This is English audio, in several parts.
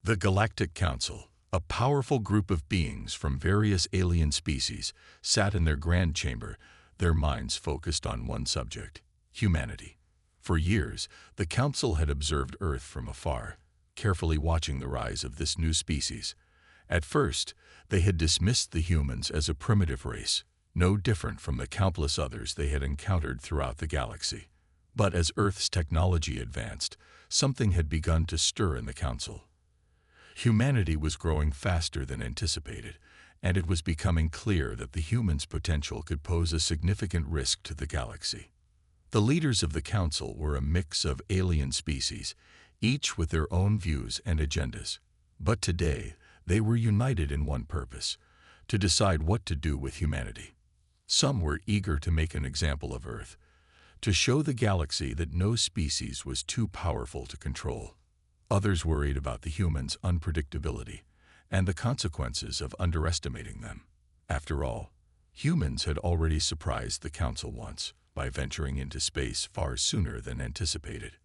The Galactic Council, a powerful group of beings from various alien species, sat in their grand chamber, their minds focused on one subject: humanity. For years, the Council had observed Earth from afar, carefully watching the rise of this new species. At first, they had dismissed the humans as a primitive race, no different from the countless others they had encountered throughout the galaxy. But as Earth's technology advanced, something had begun to stir in the Council. Humanity was growing faster than anticipated, and it was becoming clear that the humans' potential could pose a significant risk to the galaxy. The leaders of the Council were a mix of alien species, each with their own views and agendas. But today, they were united in one purpose: to decide what to do with humanity. Some were eager to make an example of Earth, to show the galaxy that no species was too powerful to control. Others worried about the humans' unpredictability and the consequences of underestimating them. After all, humans had already surprised the Council once by venturing into space far sooner than anticipated.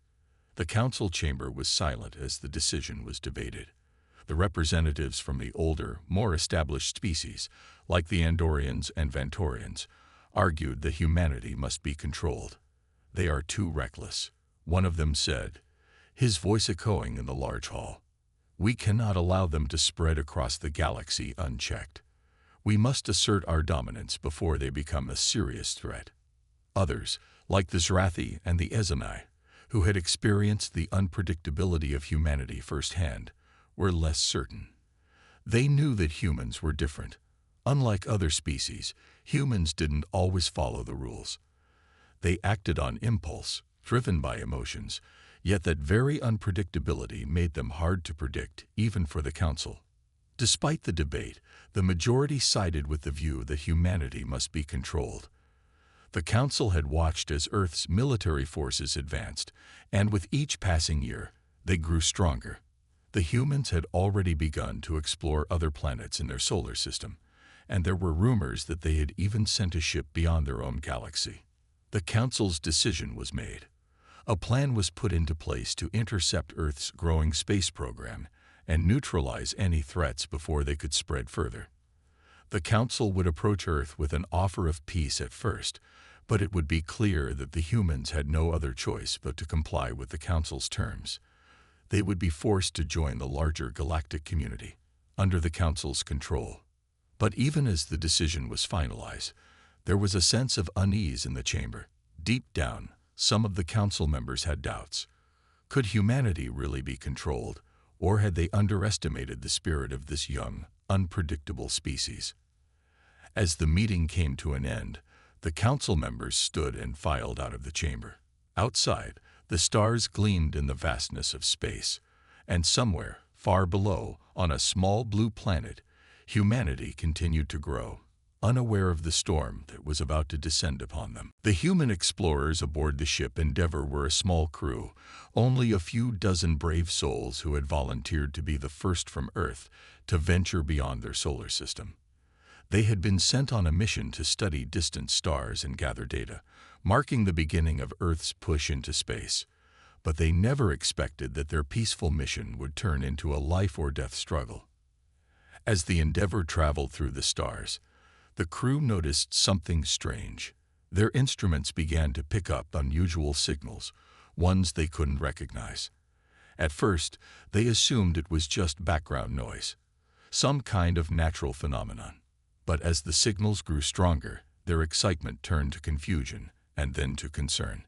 The Council chamber was silent as the decision was debated. The representatives from the older, more established species, like the Andorians and Ventorians, argued that humanity must be controlled. "They are too reckless," one of them said, his voice echoing in the large hall. "We cannot allow them to spread across the galaxy unchecked. We must assert our dominance before they become a serious threat." Others, like the Zrathi and the Ezonai, who had experienced the unpredictability of humanity firsthand, were less certain. They knew that humans were different. Unlike other species, humans didn't always follow the rules. They acted on impulse, driven by emotions, yet that very unpredictability made them hard to predict, even for the Council. Despite the debate, the majority sided with the view that humanity must be controlled. The Council had watched as Earth's military forces advanced, and with each passing year, they grew stronger. The humans had already begun to explore other planets in their solar system, and there were rumors that they had even sent a ship beyond their own galaxy. The Council's decision was made. A plan was put into place to intercept Earth's growing space program and neutralize any threats before they could spread further. The Council would approach Earth with an offer of peace at first, but it would be clear that the humans had no other choice but to comply with the Council's terms. They would be forced to join the larger galactic community, under the Council's control. But even as the decision was finalized, there was a sense of unease in the chamber. Deep down, some of the Council members had doubts. Could humanity really be controlled, or had they underestimated the spirit of this young, unpredictable species? As the meeting came to an end, the Council members stood and filed out of the chamber. Outside, the stars gleamed in the vastness of space, and somewhere, far below, on a small blue planet, humanity continued to grow, unaware of the storm that was about to descend upon them. The human explorers aboard the ship Endeavour were a small crew, only a few dozen brave souls who had volunteered to be the first from Earth to venture beyond their solar system. They had been sent on a mission to study distant stars and gather data, marking the beginning of Earth's push into space. But they never expected that their peaceful mission would turn into a life-or-death struggle. As the Endeavour traveled through the stars, the crew noticed something strange. Their instruments began to pick up unusual signals, ones they couldn't recognize. At first, they assumed it was just background noise, some kind of natural phenomenon. But as the signals grew stronger, their excitement turned to confusion and then to concern.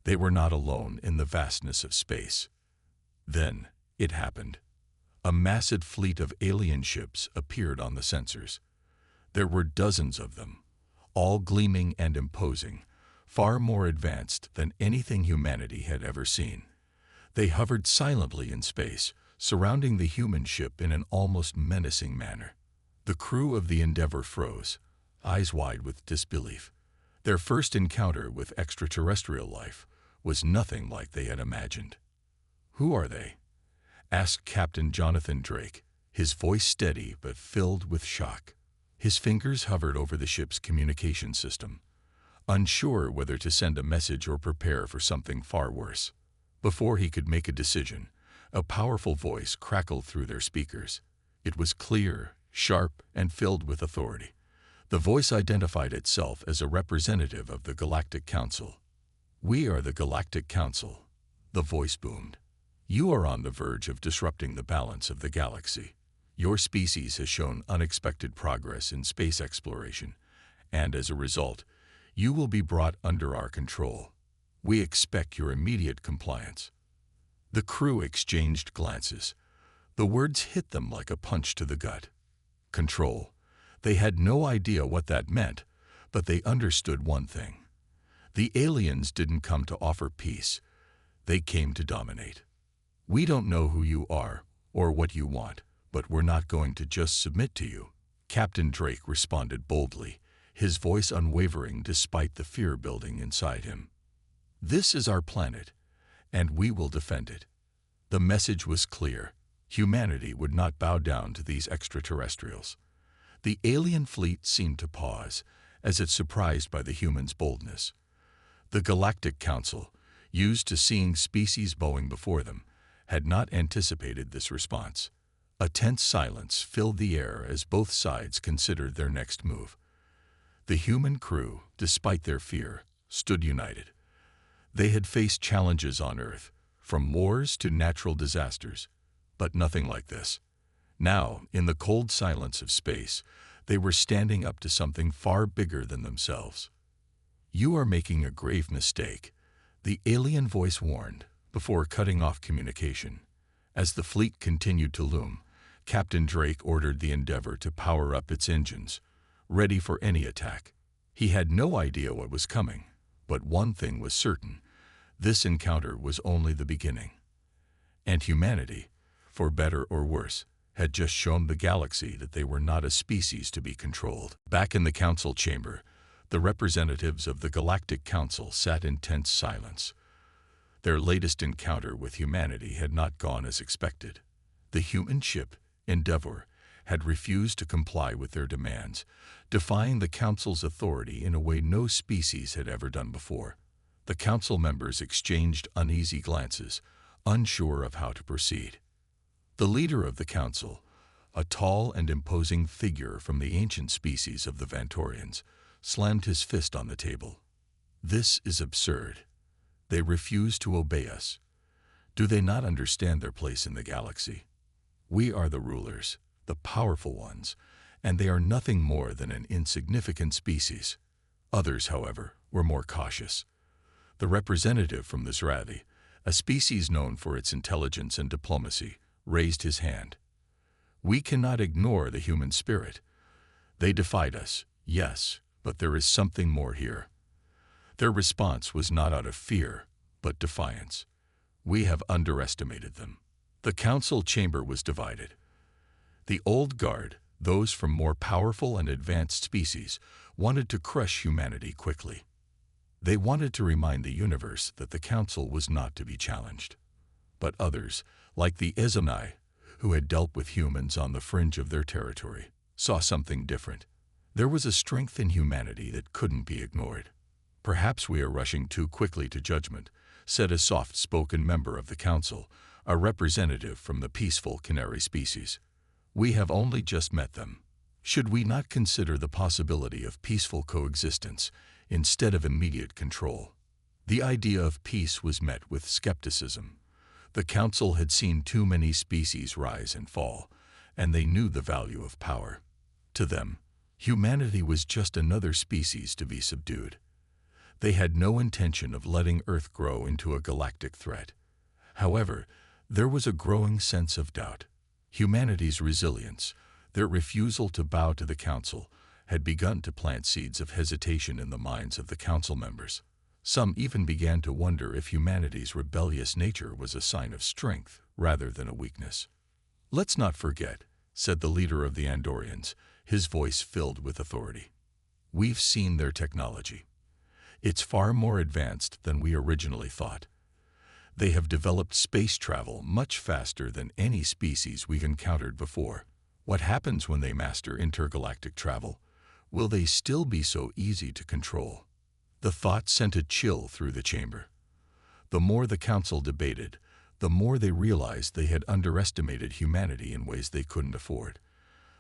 They were not alone in the vastness of space. Then it happened. A massive fleet of alien ships appeared on the sensors. There were dozens of them, all gleaming and imposing, far more advanced than anything humanity had ever seen. They hovered silently in space, surrounding the human ship in an almost menacing manner. The crew of the Endeavour froze, eyes wide with disbelief. Their first encounter with extraterrestrial life was nothing like they had imagined. "Who are they?" asked Captain Jonathan Drake, his voice steady but filled with shock. His fingers hovered over the ship's communication system, unsure whether to send a message or prepare for something far worse. Before he could make a decision, A powerful voice crackled through their speakers. It was clear, sharp, and filled with authority. The voice identified itself as a representative of the Galactic Council. "We are the Galactic Council," the voice boomed. "You are on the verge of disrupting the balance of the galaxy. Your species has shown unexpected progress in space exploration, and as a result, you will be brought under our control. We expect your immediate compliance." The crew exchanged glances. The words hit them like a punch to the gut. Control. They had no idea what that meant, but they understood one thing. The aliens didn't come to offer peace. They came to dominate. "We don't know who you are or what you want, but we're not going to just submit to you," Captain Drake responded boldly, his voice unwavering despite the fear building inside him. "This is our planet, and we will defend it." The message was clear. Humanity would not bow down to these extraterrestrials. The alien fleet seemed to pause, as if surprised by the humans' boldness. The Galactic Council, used to seeing species bowing before them, had not anticipated this response. A tense silence filled the air as both sides considered their next move. The human crew, despite their fear, stood united. They had faced challenges on Earth, from wars to natural disasters, but nothing like this. Now, in the cold silence of space, they were standing up to something far bigger than themselves. "You are making a grave mistake," the alien voice warned, before cutting off communication. As the fleet continued to loom, Captain Drake ordered the Endeavour to power up its engines, ready for any attack. He had no idea what was coming, but one thing was certain: this encounter was only the beginning. And humanity, for better or worse, had just shown the galaxy that they were not a species to be controlled. Back in the council chamber, the representatives of the Galactic Council sat in tense silence. Their latest encounter with humanity had not gone as expected. The human ship, Endeavour, had refused to comply with their demands, defying the Council's authority in a way no species had ever done before. The Council members exchanged uneasy glances, unsure of how to proceed. The leader of the Council, a tall and imposing figure from the ancient species of the Vantorians, slammed his fist on the table. "This is absurd. They refuse to obey us. Do they not understand their place in the galaxy? We are the rulers, the powerful ones, and they are nothing more than an insignificant species." Others, however, were more cautious. The representative from the Scifi, a species known for its intelligence and diplomacy, raised his hand. "We cannot ignore the human spirit. They defied us, yes, but there is something more here." Their response was not out of fear, but defiance. "We have underestimated them." The council chamber was divided. The old guard, those from more powerful and advanced species, wanted to crush humanity quickly. They wanted to remind the universe that the council was not to be challenged. But others, like the Ezonai, who had dealt with humans on the fringe of their territory, saw something different. There was a strength in humanity that couldn't be ignored. "Perhaps we are rushing too quickly to judgment," said a soft-spoken member of the council, a representative from the peaceful canary species. "We have only just met them. Should we not consider the possibility of peaceful coexistence instead of immediate control?" The idea of peace was met with skepticism. The council had seen too many species rise and fall, and they knew the value of power. To them, humanity was just another species to be subdued. They had no intention of letting Earth grow into a galactic threat. However, there was a growing sense of doubt. Humanity's resilience, their refusal to bow to the council, had begun to plant seeds of hesitation in the minds of the council members. Some even began to wonder if humanity's rebellious nature was a sign of strength rather than a weakness. "Let's not forget," said the leader of the Andorians, his voice filled with authority. "We've seen their technology. It's far more advanced than we originally thought. They have developed space travel much faster than any species we've encountered before. What happens when they master intergalactic travel? Will they still be so easy to control?" The thought sent a chill through the chamber. The more the council debated, the more they realized they had underestimated humanity in ways they couldn't afford.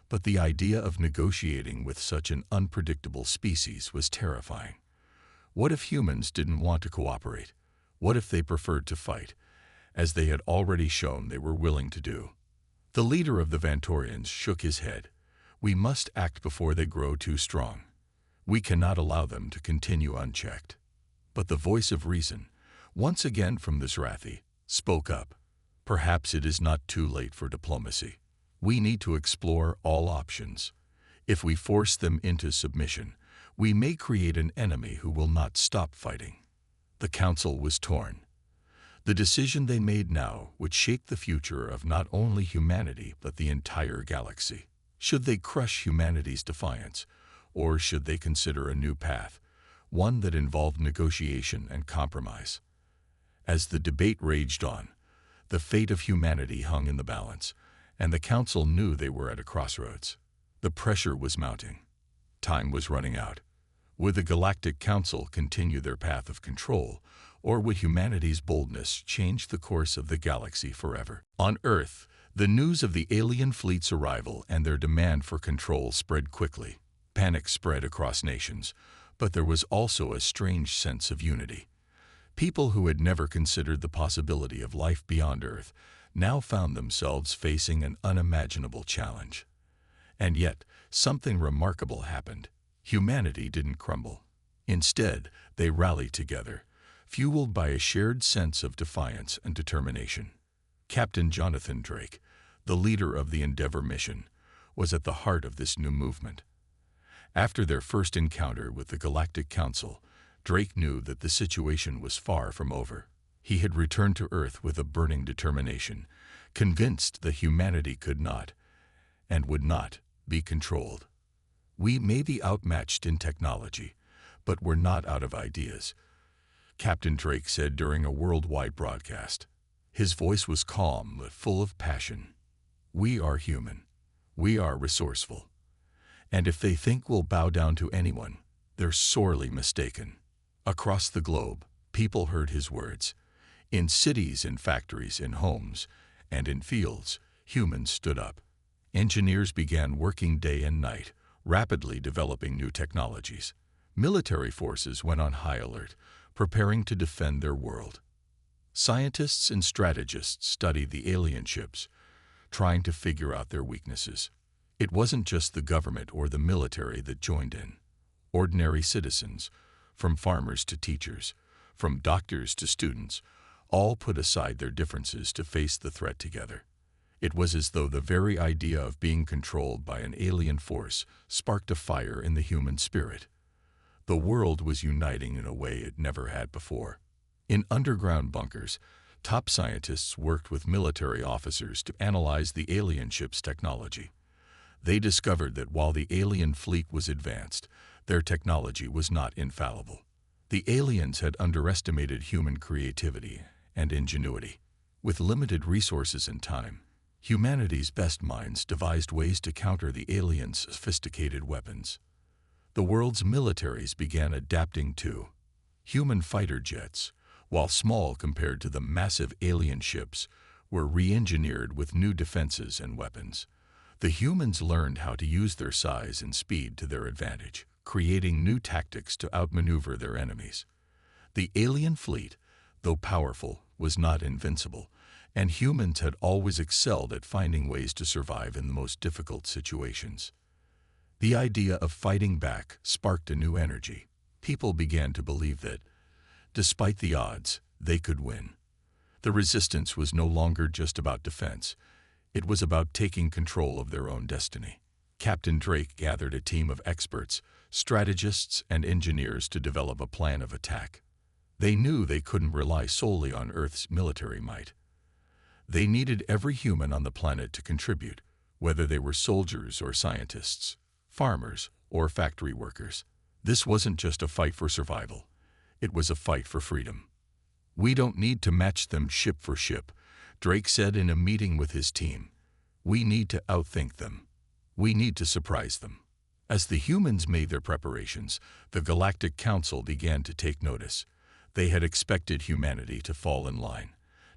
But the idea of negotiating with such an unpredictable species was terrifying. What if humans didn't want to cooperate? What if they preferred to fight, as they had already shown they were willing to do? The leader of the Vantorians shook his head. We must act before they grow too strong. We cannot allow them to continue unchecked. But the voice of reason, once again from the Scifi, spoke up. Perhaps it is not too late for diplomacy. We need to explore all options. If we force them into submission, we may create an enemy who will not stop fighting. The council was torn. The decision they made now would shape the future of not only humanity but the entire galaxy. Should they crush humanity's defiance, or should they consider a new path, one that involved negotiation and compromise? As the debate raged on, the fate of humanity hung in the balance, and the council knew they were at a crossroads. The pressure was mounting. Time was running out. Would the Galactic Council continue their path of control, or would humanity's boldness change the course of the galaxy forever? On Earth, the news of the alien fleet's arrival and their demand for control spread quickly. Panic spread across nations, but there was also a strange sense of unity. People who had never considered the possibility of life beyond Earth now found themselves facing an unimaginable challenge. And yet, something remarkable happened. Humanity didn't crumble. Instead, they rallied together, fueled by a shared sense of defiance and determination. Captain Jonathan Drake, the leader of the Endeavour mission, was at the heart of this new movement. After their first encounter with the Galactic Council, Drake knew that the situation was far from over. He had returned to Earth with a burning determination, convinced that humanity could not, and would not, be controlled. We may be outmatched in technology, but we're not out of ideas, Captain Drake said during a worldwide broadcast. His voice was calm but full of passion. We are human. We are resourceful. And if they think we'll bow down to anyone, they're sorely mistaken. Across the globe, people heard his words. In cities, in factories, in homes, and in fields, humans stood up. Engineers began working day and night, rapidly developing new technologies. Military forces went on high alert, preparing to defend their world. Scientists and strategists studied the alien ships, trying to figure out their weaknesses. It wasn't just the government or the military that joined in. Ordinary citizens, from farmers to teachers, from doctors to students, all put aside their differences to face the threat together. It was as though the very idea of being controlled by an alien force sparked a fire in the human spirit. The world was uniting in a way it never had before. In underground bunkers, top scientists worked with military officers to analyze the alien ship's technology. They discovered that while the alien fleet was advanced, their technology was not infallible. The aliens had underestimated human creativity and ingenuity. With limited resources and time, humanity's best minds devised ways to counter the aliens' sophisticated weapons. The world's militaries began adapting too. Human fighter jets, while small compared to the massive alien ships, were re-engineered with new defenses and weapons. The humans learned how to use their size and speed to their advantage, creating new tactics to outmaneuver their enemies. The alien fleet, though powerful, was not invincible, and humans had always excelled at finding ways to survive in the most difficult situations. The idea of fighting back sparked a new energy. People began to believe that, despite the odds, they could win. The resistance was no longer just about defense. It was about taking control of their own destiny. Captain Drake gathered a team of experts, strategists, and engineers to develop a plan of attack. They knew they couldn't rely solely on Earth's military might. They needed every human on the planet to contribute, whether they were soldiers or scientists, farmers or factory workers. This wasn't just a fight for survival. It was a fight for freedom. We don't need to match them ship for ship, Drake said in a meeting with his team. We need to outthink them. We need to surprise them. As the humans made their preparations, the Galactic Council began to take notice. They had expected humanity to fall in line.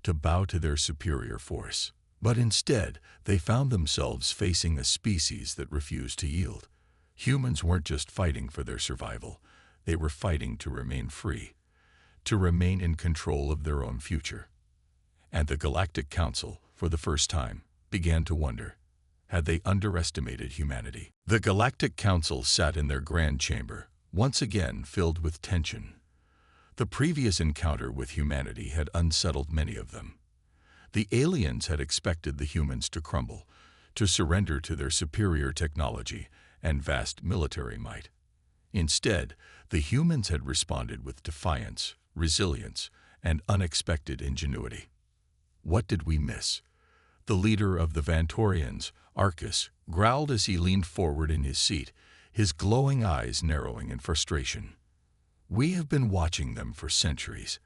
to bow to their superior force. But instead, they found themselves facing a species that refused to yield. Humans weren't just fighting for their survival, they were fighting to remain free, to remain in control of their own future. And the Galactic Council, for the first time, began to wonder, had they underestimated humanity? The Galactic Council sat in their grand chamber, once again filled with tension. The previous encounter with humanity had unsettled many of them. The aliens had expected the humans to crumble, to surrender to their superior technology and vast military might. Instead, the humans had responded with defiance, resilience, and unexpected ingenuity. What did we miss? The leader of the Vantorians, Orcs, growled as he leaned forward in his seat, his glowing eyes narrowing in frustration. We have been watching them for centuries,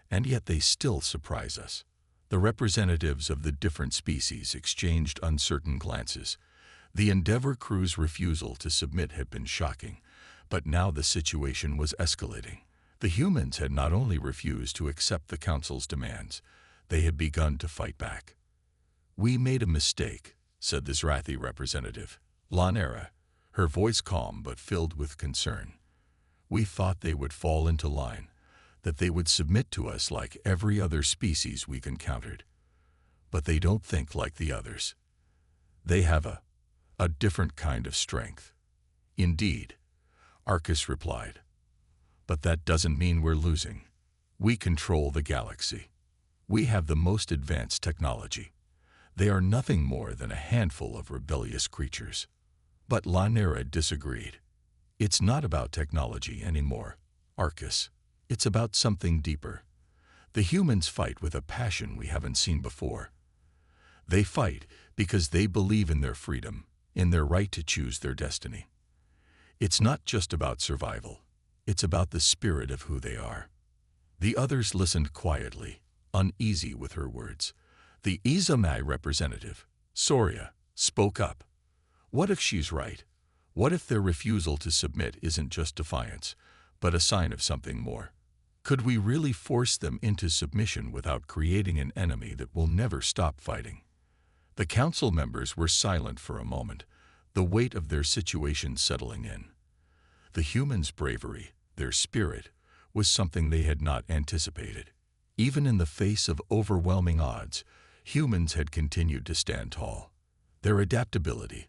and yet they still surprise us. The representatives of the different species exchanged uncertain glances. The Endeavour crew's refusal to submit had been shocking, but now the situation was escalating. The humans had not only refused to accept the Council's demands, they had begun to fight back. "We made a mistake," said the Scifi representative, Lanera, her voice calm but filled with concern. "We thought they would fall into line, that they would submit to us like every other species we've encountered. But they don't think like the others. They have a different kind of strength." "Indeed," Arcus replied. "But that doesn't mean we're losing. We control the galaxy. We have the most advanced technology. They are nothing more than a handful of rebellious creatures." But Lanera disagreed. "It's not about technology anymore, Arcus. It's about something deeper. The humans fight with a passion we haven't seen before. They fight because they believe in their freedom, in their right to choose their destiny. It's not just about survival. It's about the spirit of who they are." The others listened quietly, uneasy with her words. The Izamai representative, Soria, spoke up. "What if she's right? What if their refusal to submit isn't just defiance, but a sign of something more? Could we really force them into submission without creating an enemy that will never stop fighting?" The council members were silent for a moment, the weight of their situation settling in. The humans' bravery, their spirit, was something they had not anticipated. Even in the face of overwhelming odds, humans had continued to stand tall. Their adaptability,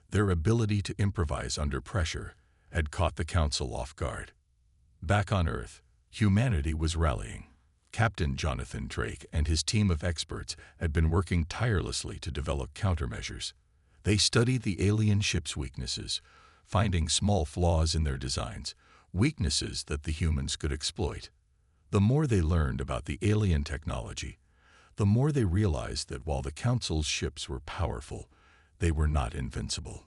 their ability to improvise under pressure, had caught the council off guard. Back on Earth, humanity was rallying. Captain Jonathan Drake and his team of experts had been working tirelessly to develop countermeasures. They studied the alien ships' weaknesses, finding small flaws in their designs, weaknesses that the humans could exploit. The more they learned about the alien technology, the more they realized that while the Council's ships were powerful, they were not invincible.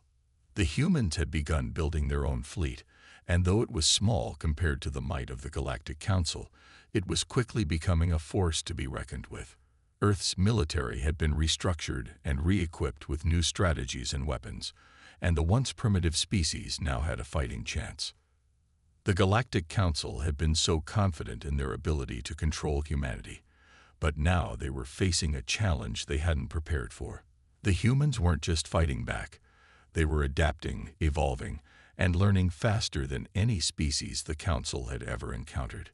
The humans had begun building their own fleet, and though it was small compared to the might of the Galactic Council, it was quickly becoming a force to be reckoned with. Earth's military had been restructured and re-equipped with new strategies and weapons, and the once primitive species now had a fighting chance. The Galactic Council had been so confident in their ability to control humanity, but now they were facing a challenge they hadn't prepared for. The humans weren't just fighting back, they were adapting, evolving, and learning faster than any species the Council had ever encountered.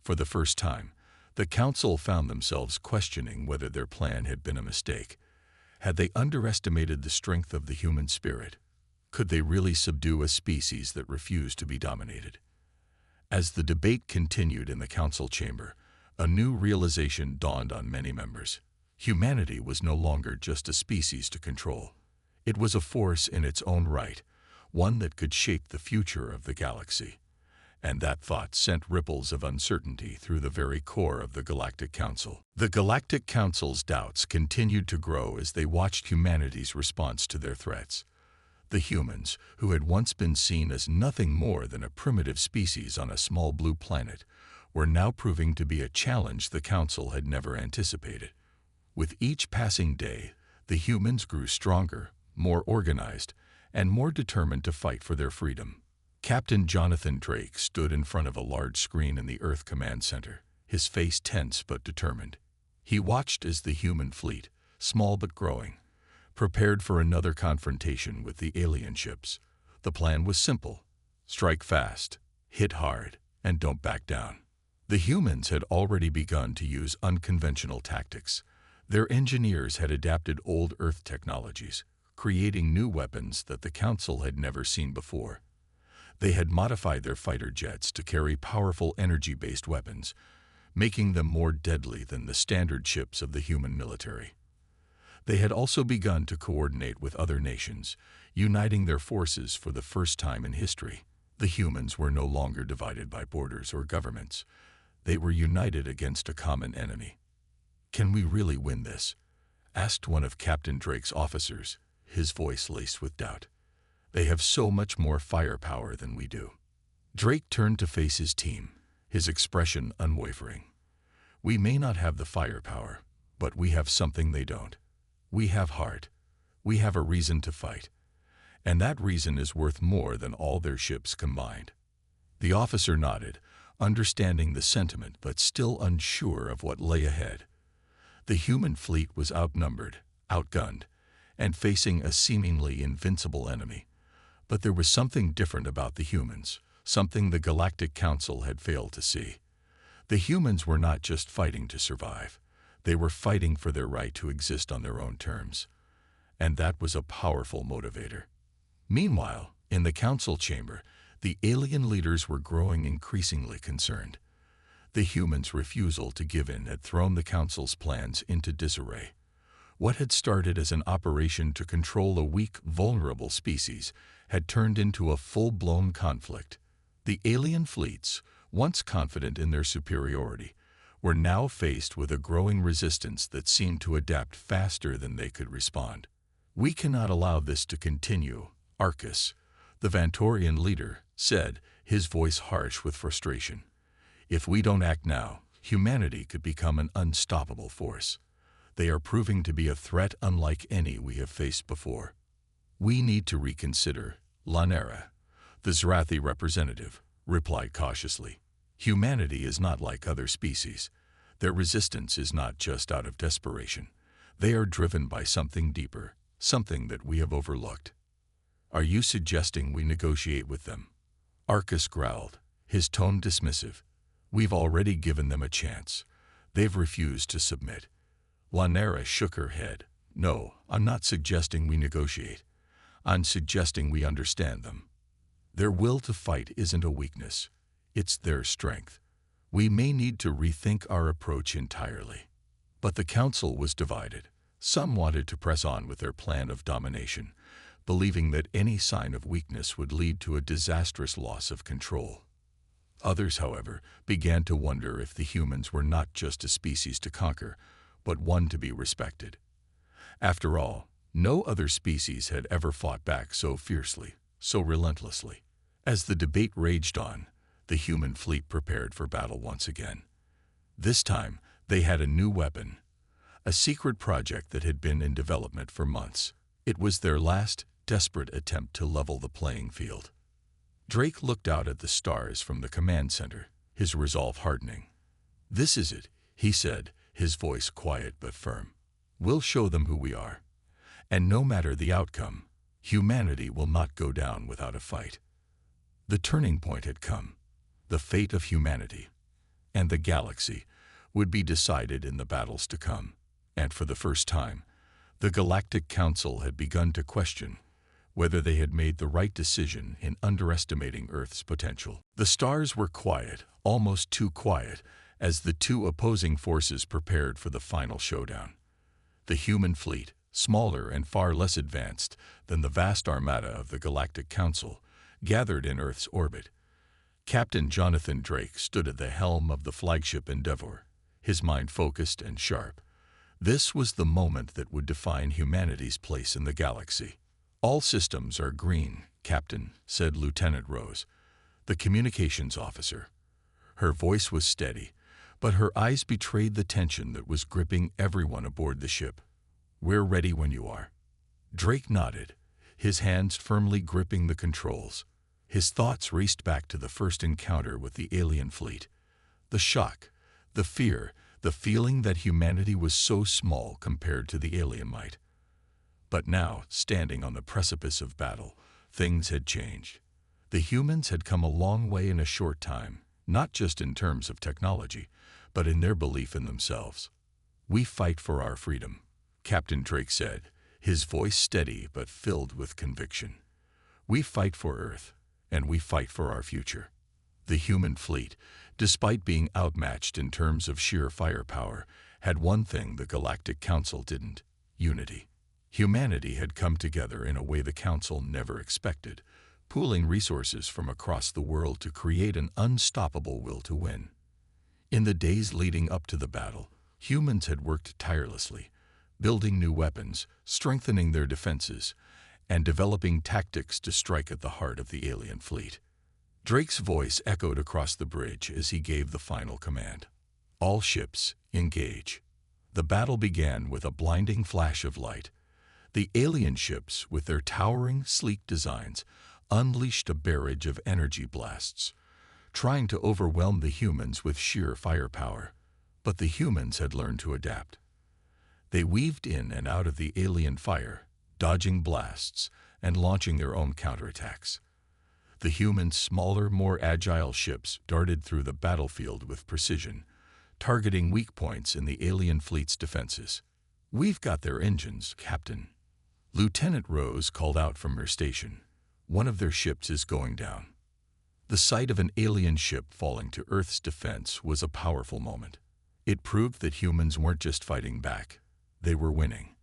For the first time, the Council found themselves questioning whether their plan had been a mistake. Had they underestimated the strength of the human spirit? Could they really subdue a species that refused to be dominated? As the debate continued in the council chamber, a new realization dawned on many members. Humanity was no longer just a species to control. It was a force in its own right, one that could shape the future of the galaxy. And that thought sent ripples of uncertainty through the very core of the Galactic Council. The Galactic Council's doubts continued to grow as they watched humanity's response to their threats. The humans, who had once been seen as nothing more than a primitive species on a small blue planet, were now proving to be a challenge the Council had never anticipated. With each passing day, the humans grew stronger, more organized, and more determined to fight for their freedom. Captain Jonathan Drake stood in front of a large screen in the Earth Command Center, his face tense but determined. He watched as the human fleet, small but growing, prepared for another confrontation with the alien ships. The plan was simple: strike fast, hit hard, and don't back down. The humans had already begun to use unconventional tactics. Their engineers had adapted old Earth technologies, creating new weapons that the Council had never seen before. They had modified their fighter jets to carry powerful energy-based weapons, making them more deadly than the standard ships of the human military. They had also begun to coordinate with other nations, uniting their forces for the first time in history. The humans were no longer divided by borders or governments. They were united against a common enemy. "Can we really win this?" asked one of Captain Drake's officers, his voice laced with doubt. "They have so much more firepower than we do." Drake turned to face his team, his expression unwavering. "We may not have the firepower, but we have something they don't. We have heart. We have a reason to fight. And that reason is worth more than all their ships combined." The officer nodded, understanding the sentiment but still unsure of what lay ahead. The human fleet was outnumbered, outgunned, and facing a seemingly invincible enemy. But there was something different about the humans, something the Galactic Council had failed to see. The humans were not just fighting to survive. They were fighting for their right to exist on their own terms. And that was a powerful motivator. Meanwhile, in the council chamber, the alien leaders were growing increasingly concerned. The humans' refusal to give in had thrown the council's plans into disarray. What had started as an operation to control a weak, vulnerable species had turned into a full-blown conflict. The alien fleets, once confident in their superiority, were now faced with a growing resistance that seemed to adapt faster than they could respond. "We cannot allow this to continue," Arcus, the Vantorian leader, said, his voice harsh with frustration. "If we don't act now, humanity could become an unstoppable force. They are proving to be a threat unlike any we have faced before." "We need to reconsider," Lanera, the Zrathi representative, replied cautiously. "Humanity is not like other species. Their resistance is not just out of desperation. They are driven by something deeper, something that we have overlooked." "Are you suggesting we negotiate with them?" Arcus growled, his tone dismissive. "We've already given them a chance. They've refused to submit." Lanera shook her head. "No, I'm not suggesting we negotiate. I'm suggesting we understand them. Their will to fight isn't a weakness. It's their strength. We may need to rethink our approach entirely." But the council was divided. Some wanted to press on with their plan of domination, believing that any sign of weakness would lead to a disastrous loss of control. Others, however, began to wonder if the humans were not just a species to conquer, but one to be respected. After all, no other species had ever fought back so fiercely, so relentlessly. As the debate raged on, the human fleet prepared for battle once again. This time, they had a new weapon, a secret project that had been in development for months. It was their last, desperate attempt to level the playing field. Drake looked out at the stars from the command center, his resolve hardening. "This is it," he said, his voice quiet but firm. "We'll show them who we are. And no matter the outcome, humanity will not go down without a fight." The turning point had come. The fate of humanity and the galaxy would be decided in the battles to come. And for the first time, the Galactic Council had begun to question whether they had made the right decision in underestimating Earth's potential. The stars were quiet, almost too quiet, as the two opposing forces prepared for the final showdown. The human fleet, smaller and far less advanced than the vast armada of the Galactic Council, gathered in Earth's orbit. Captain Jonathan Drake stood at the helm of the flagship Endeavour, his mind focused and sharp. This was the moment that would define humanity's place in the galaxy. "All systems are green, Captain," said Lieutenant Rose, the communications officer. Her voice was steady, but her eyes betrayed the tension that was gripping everyone aboard the ship. "We're ready when you are." Drake nodded, his hands firmly gripping the controls. His thoughts raced back to the first encounter with the alien fleet. The shock, the fear, the feeling that humanity was so small compared to the alien might. But now, standing on the precipice of battle, things had changed. The humans had come a long way in a short time, not just in terms of technology, but in their belief in themselves. "We fight for our freedom," Captain Drake said, his voice steady but filled with conviction. "We fight for Earth, and we fight for our future." The human fleet, despite being outmatched in terms of sheer firepower, had one thing the Galactic Council didn't: unity. Humanity had come together in a way the Council never expected, pooling resources from across the world to create an unstoppable will to win. In the days leading up to the battle, humans had worked tirelessly, building new weapons, strengthening their defenses, and developing tactics to strike at the heart of the alien fleet. Drake's voice echoed across the bridge as he gave the final command. "All ships, engage." The battle began with a blinding flash of light. The alien ships, with their towering, sleek designs, unleashed a barrage of energy blasts, trying to overwhelm the humans with sheer firepower. But the humans had learned to adapt. They weaved in and out of the alien fire, dodging blasts and launching their own counterattacks. The humans' smaller, more agile ships darted through the battlefield with precision, targeting weak points in the alien fleet's defenses. "We've got their engines, Captain." Lieutenant Rose called out from her station. "One of their ships is going down." The sight of an alien ship falling to Earth's defense was a powerful moment. It proved that humans weren't just fighting back, they were winning.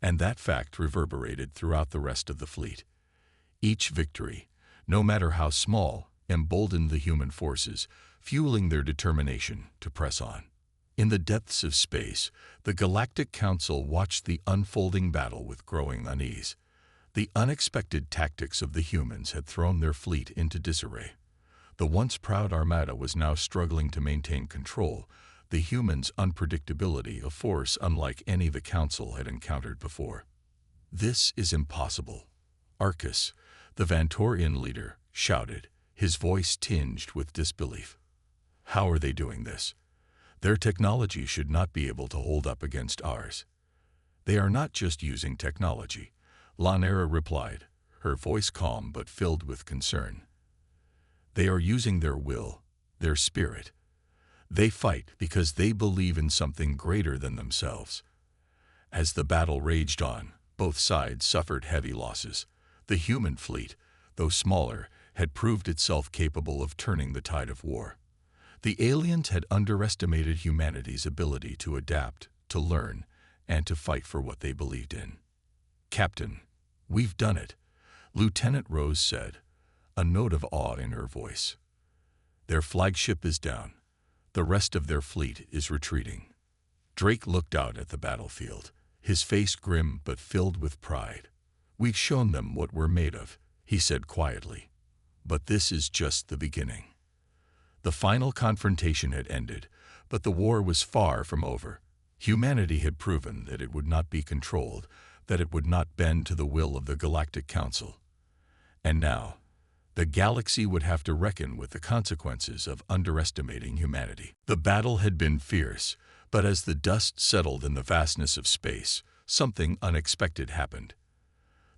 And that fact reverberated throughout the rest of the fleet. Each victory, no matter how small, emboldened the human forces, fueling their determination to press on. In the depths of space, the Galactic Council watched the unfolding battle with growing unease. The unexpected tactics of the humans had thrown their fleet into disarray. The once proud armada was now struggling to maintain control, the humans' unpredictability a force unlike any the Council had encountered before. "This is impossible," Orcs, the Vantorian leader, shouted, his voice tinged with disbelief. "How are they doing this? Their technology should not be able to hold up against ours." "They are not just using technology," Lanera replied, her voice calm but filled with concern. "They are using their will, their spirit. They fight because they believe in something greater than themselves." As the battle raged on, both sides suffered heavy losses. The human fleet, though smaller, had proved itself capable of turning the tide of war. The aliens had underestimated humanity's ability to adapt, to learn, and to fight for what they believed in. "Captain, we've done it," Lieutenant Rose said, a note of awe in her voice. "Their flagship is down. The rest of their fleet is retreating." Drake looked out at the battlefield, his face grim but filled with pride. "We've shown them what we're made of," he said quietly. "But this is just the beginning." The final confrontation had ended, but the war was far from over. Humanity had proven that it would not be controlled, that it would not bend to the will of the Galactic Council. And now, the galaxy would have to reckon with the consequences of underestimating humanity. The battle had been fierce, but as the dust settled in the vastness of space, something unexpected happened.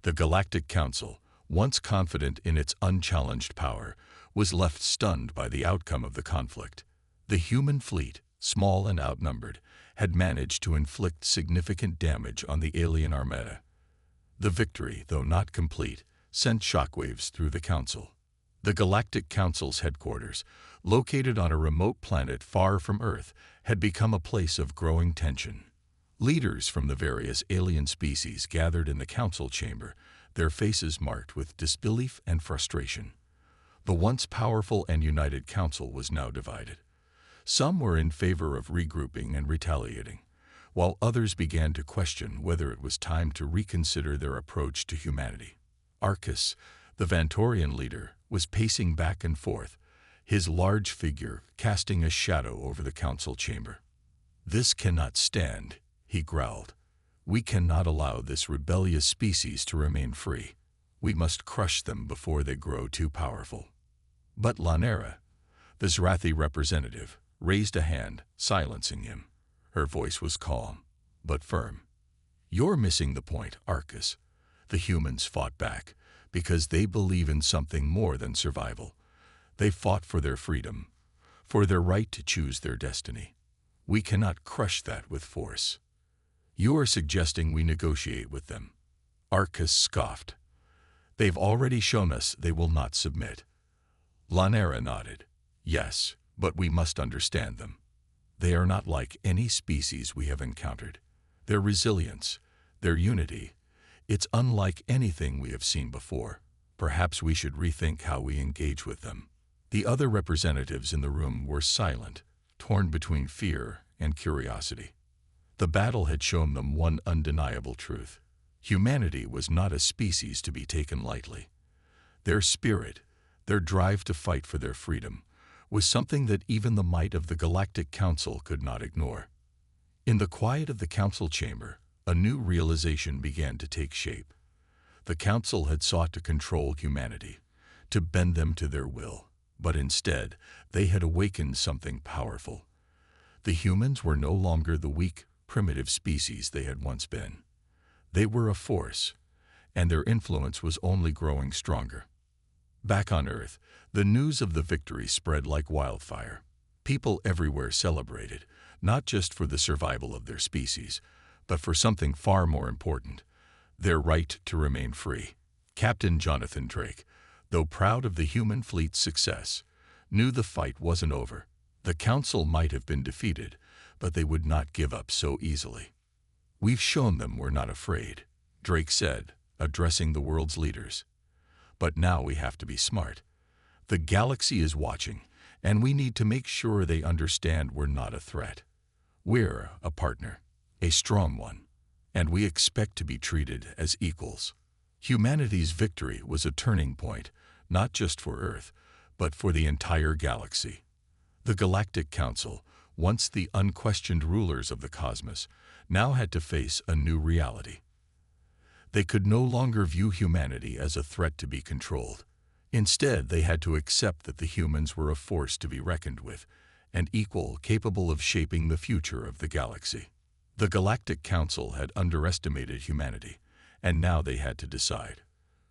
The Galactic Council, once confident in its unchallenged power, was left stunned by the outcome of the conflict. The human fleet, small and outnumbered, had managed to inflict significant damage on the alien armada. The victory, though not complete, sent shockwaves through the Council. The Galactic Council's headquarters, located on a remote planet far from Earth, had become a place of growing tension. Leaders from the various alien species gathered in the council chamber, their faces marked with disbelief and frustration. The once powerful and united council was now divided. Some were in favor of regrouping and retaliating, while others began to question whether it was time to reconsider their approach to humanity. Orcs, the Vantorian leader, was pacing back and forth, his large figure casting a shadow over the council chamber. "This cannot stand," he growled. "We cannot allow this rebellious species to remain free. We must crush them before they grow too powerful." But Lanera, the Zrathi representative, raised a hand, silencing him. Her voice was calm, but firm. "You're missing the point, Arcus." The humans fought back, because they believe in something more than survival. They fought for their freedom, for their right to choose their destiny. We cannot crush that with force. "You are suggesting we negotiate with them." Arcus scoffed. "They've already shown us they will not submit." Lanera nodded. "Yes, but we must understand them. They are not like any species we have encountered. Their resilience, their unity, it's unlike anything we have seen before. Perhaps we should rethink how we engage with them." The other representatives in the room were silent, torn between fear and curiosity. The battle had shown them one undeniable truth. Humanity was not a species to be taken lightly. Their spirit, their drive to fight for their freedom, was something that even the might of the Galactic Council could not ignore. In the quiet of the council chamber, a new realization began to take shape. The council had sought to control humanity, to bend them to their will, but instead they had awakened something powerful. The humans were no longer the weak, primitive species they had once been. They were a force, and their influence was only growing stronger. Back on Earth, the news of the victory spread like wildfire. People everywhere celebrated, not just for the survival of their species, but for something far more important, their right to remain free. Captain Jonathan Drake, though proud of the human fleet's success, knew the fight wasn't over. The Council might have been defeated, but they would not give up so easily. "We've shown them we're not afraid," Drake said, addressing the world's leaders. "But now we have to be smart. The galaxy is watching, and we need to make sure they understand we're not a threat. We're a partner, a strong one, and we expect to be treated as equals." Humanity's victory was a turning point, not just for Earth, but for the entire galaxy. The Galactic Council, once the unquestioned rulers of the cosmos, now had to face a new reality. They could no longer view humanity as a threat to be controlled. Instead, they had to accept that the humans were a force to be reckoned with, an equal capable of shaping the future of the galaxy. The Galactic Council had underestimated humanity, and now they had to decide.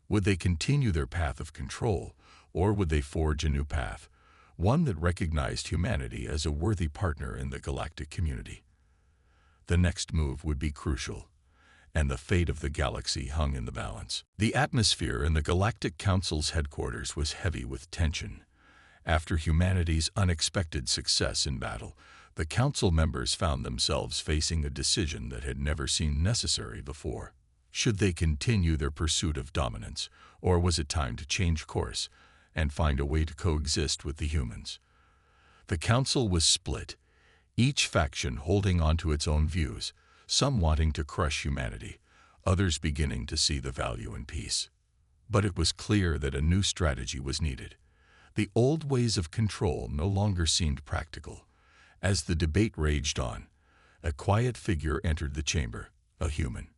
Would they continue their path of control, or would they forge a new path, one that recognized humanity as a worthy partner in the galactic community? The next move would be crucial, and the fate of the galaxy hung in the balance. The atmosphere in the Galactic Council's headquarters was heavy with tension. After humanity's unexpected success in battle, the council members found themselves facing a decision that had never seemed necessary before. Should they continue their pursuit of dominance, or was it time to change course and find a way to coexist with the humans? The council was split, each faction holding on to its own views, some wanting to crush humanity, others beginning to see the value in peace. But it was clear that a new strategy was needed. The old ways of control no longer seemed practical. As the debate raged on, a quiet figure entered the chamber, a human.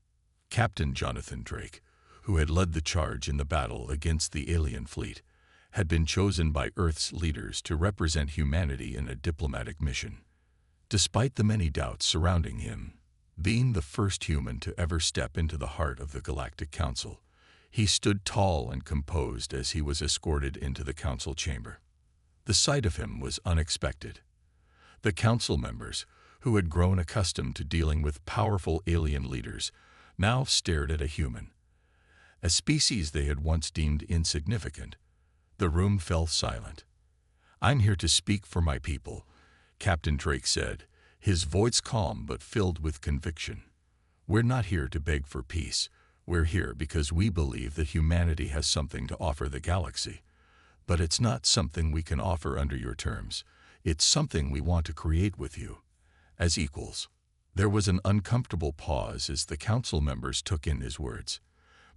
Captain Jonathan Drake, who had led the charge in the battle against the alien fleet, had been chosen by Earth's leaders to represent humanity in a diplomatic mission. Despite the many doubts surrounding him, being the first human to ever step into the heart of the Galactic Council, he stood tall and composed as he was escorted into the council chamber. The sight of him was unexpected. The council members, who had grown accustomed to dealing with powerful alien leaders, now stared at a human, a species they had once deemed insignificant. The room fell silent. "I'm here to speak for my people," Captain Drake said, his voice calm but filled with conviction. "We're not here to beg for peace. We're here because we believe that humanity has something to offer the galaxy. But it's not something we can offer under your terms. It's something we want to create with you, as equals." There was an uncomfortable pause as the council members took in his words.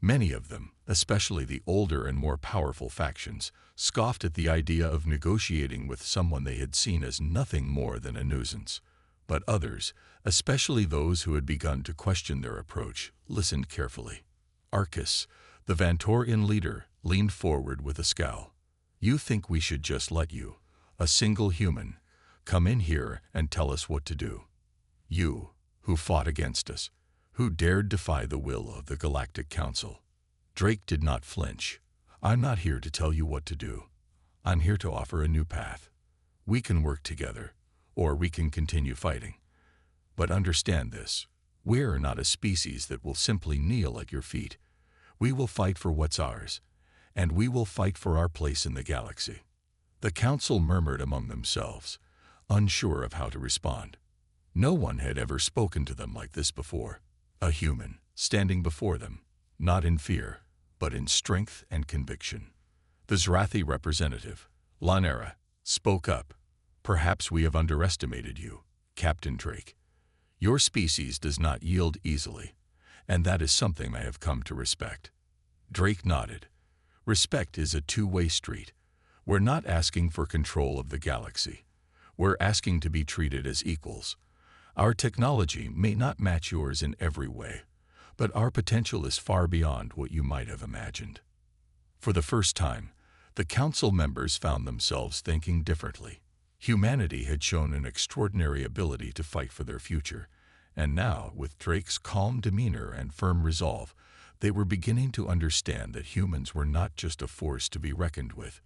Many of them, especially the older and more powerful factions, scoffed at the idea of negotiating with someone they had seen as nothing more than a nuisance. But others, especially those who had begun to question their approach, listened carefully. Arcus, the Vantorian leader, leaned forward with a scowl. "You think we should just let you, a single human, Come in here and tell us what to do. You, who fought against us, who dared defy the will of the Galactic Council." Drake did not flinch. "I'm not here to tell you what to do. I'm here to offer a new path. We can work together, or we can continue fighting. But understand this, we're not a species that will simply kneel at your feet. We will fight for what's ours, and we will fight for our place in the galaxy." The council murmured among themselves, unsure of how to respond. No one had ever spoken to them like this before. A human, standing before them, not in fear, but in strength and conviction. The Zrathi representative, Lanera, spoke up. "Perhaps we have underestimated you, Captain Drake. Your species does not yield easily, and that is something I have come to respect." Drake nodded. "Respect is a two-way street. We're not asking for control of the galaxy. We're asking to be treated as equals. Our technology may not match yours in every way, but our potential is far beyond what you might have imagined." For the first time, the council members found themselves thinking differently. Humanity had shown an extraordinary ability to fight for their future, and now, with Drake's calm demeanor and firm resolve, they were beginning to understand that humans were not just a force to be reckoned with.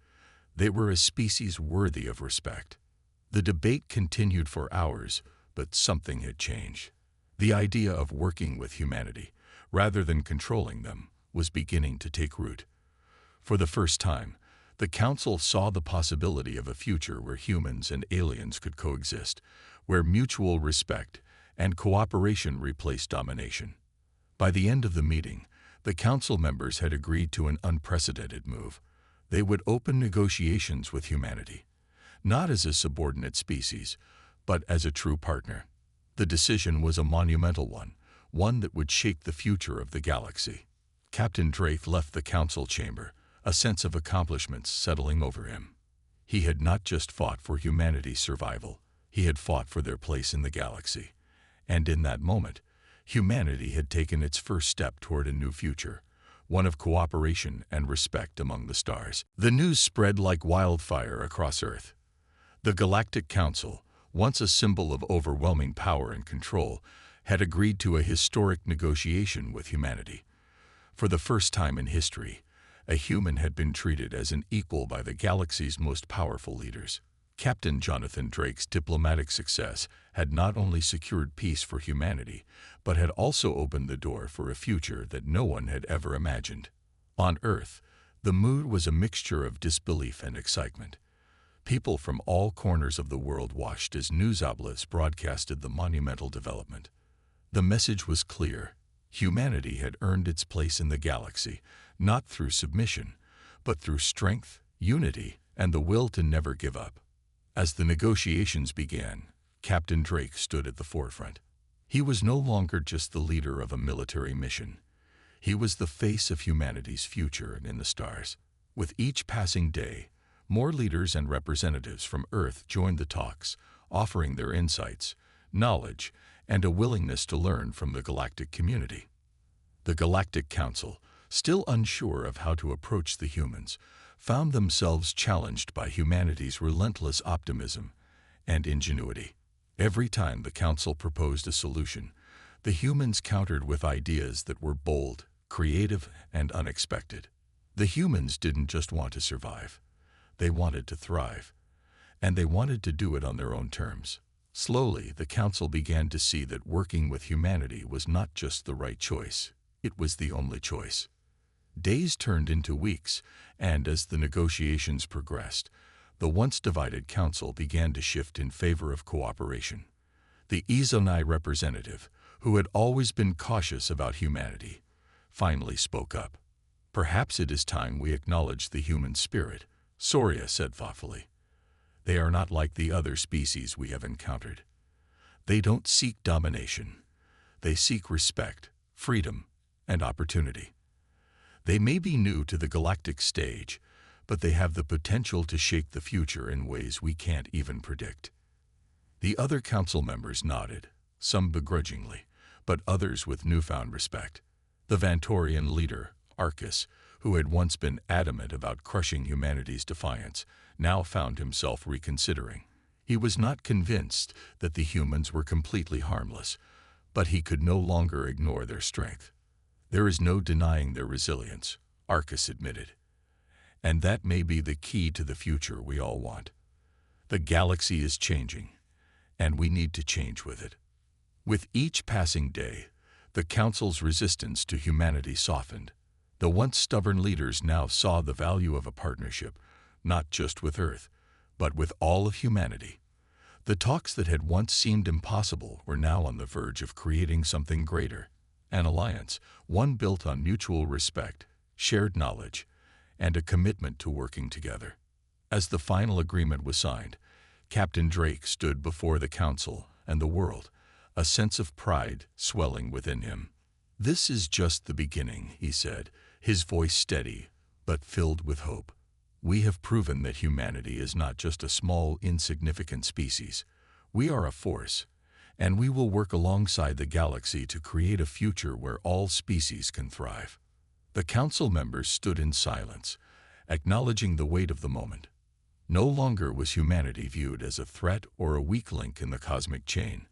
They were a species worthy of respect. The debate continued for hours, but something had changed. The idea of working with humanity, rather than controlling them, was beginning to take root. For the first time, the Council saw the possibility of a future where humans and aliens could coexist, where mutual respect and cooperation replaced domination. By the end of the meeting, the Council members had agreed to an unprecedented move. They would open negotiations with humanity, not as a subordinate species, but as a true partner. The decision was a monumental one that would shape the future of the galaxy. Captain Drake left the council chamber, a sense of accomplishments settling over him. He had not just fought for humanity's survival, he had fought for their place in the galaxy. And in that moment, humanity had taken its first step toward a new future, one of cooperation and respect among the stars. The news spread like wildfire across Earth. The Galactic Council, once a symbol of overwhelming power and control, had agreed to a historic negotiation with humanity. For the first time in history, a human had been treated as an equal by the galaxy's most powerful leaders. Captain Jonathan Drake's diplomatic success had not only secured peace for humanity, but had also opened the door for a future that no one had ever imagined. On Earth, the mood was a mixture of disbelief and excitement. People from all corners of the world watched as news outlets broadcasted the monumental development. The message was clear. Humanity had earned its place in the galaxy, not through submission, but through strength, unity, and the will to never give up. As the negotiations began, Captain Drake stood at the forefront. He was no longer just the leader of a military mission. He was the face of humanity's future in the stars. With each passing day, more leaders and representatives from Earth joined the talks, offering their insights, knowledge, and a willingness to learn from the galactic community. The Galactic Council, still unsure of how to approach the humans, found themselves challenged by humanity's relentless optimism and ingenuity. Every time the Council proposed a solution, the humans countered with ideas that were bold, creative, and unexpected. The humans didn't just want to survive. They wanted to thrive, and they wanted to do it on their own terms. Slowly, the Council began to see that working with humanity was not just the right choice, it was the only choice. Days turned into weeks, and as the negotiations progressed, the once divided Council began to shift in favor of cooperation. The Izonai representative, who had always been cautious about humanity, finally spoke up. "Perhaps it is time we acknowledge the human spirit," Soria said thoughtfully. "They are not like the other species we have encountered. They don't seek domination. They seek respect, freedom, and opportunity. They may be new to the galactic stage, but they have the potential to shape the future in ways we can't even predict." The other council members nodded, some begrudgingly, but others with newfound respect. The Vantorian leader, Orcs, who had once been adamant about crushing humanity's defiance, now found himself reconsidering. He was not convinced that the humans were completely harmless, but he could no longer ignore their strength. There is no denying their resilience, Arcus admitted. And that may be the key to the future we all want. The galaxy is changing, and we need to change with it. With each passing day, the Council's resistance to humanity softened. The once stubborn leaders now saw the value of a partnership, not just with Earth, but with all of humanity. The talks that had once seemed impossible were now on the verge of creating something greater, an alliance, one built on mutual respect, shared knowledge, and a commitment to working together. As the final agreement was signed, Captain Drake stood before the Council and the world, a sense of pride swelling within him. "This is just the beginning," he said, his voice steady but filled with hope. "We have proven that humanity is not just a small, insignificant species. We are a force, and we will work alongside the galaxy to create a future where all species can thrive." The Council members stood in silence, acknowledging the weight of the moment. No longer was humanity viewed as a threat or a weak link in the cosmic chain.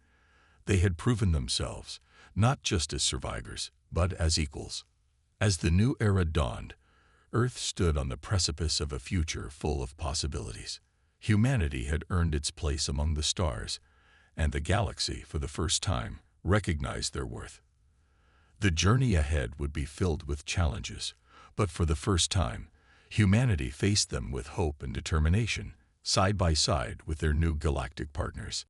They had proven themselves, not just as survivors, but as equals. As the new era dawned, Earth stood on the precipice of a future full of possibilities. Humanity had earned its place among the stars, and the galaxy, for the first time, recognized their worth. The journey ahead would be filled with challenges, but for the first time, humanity faced them with hope and determination, side by side with their new galactic partners.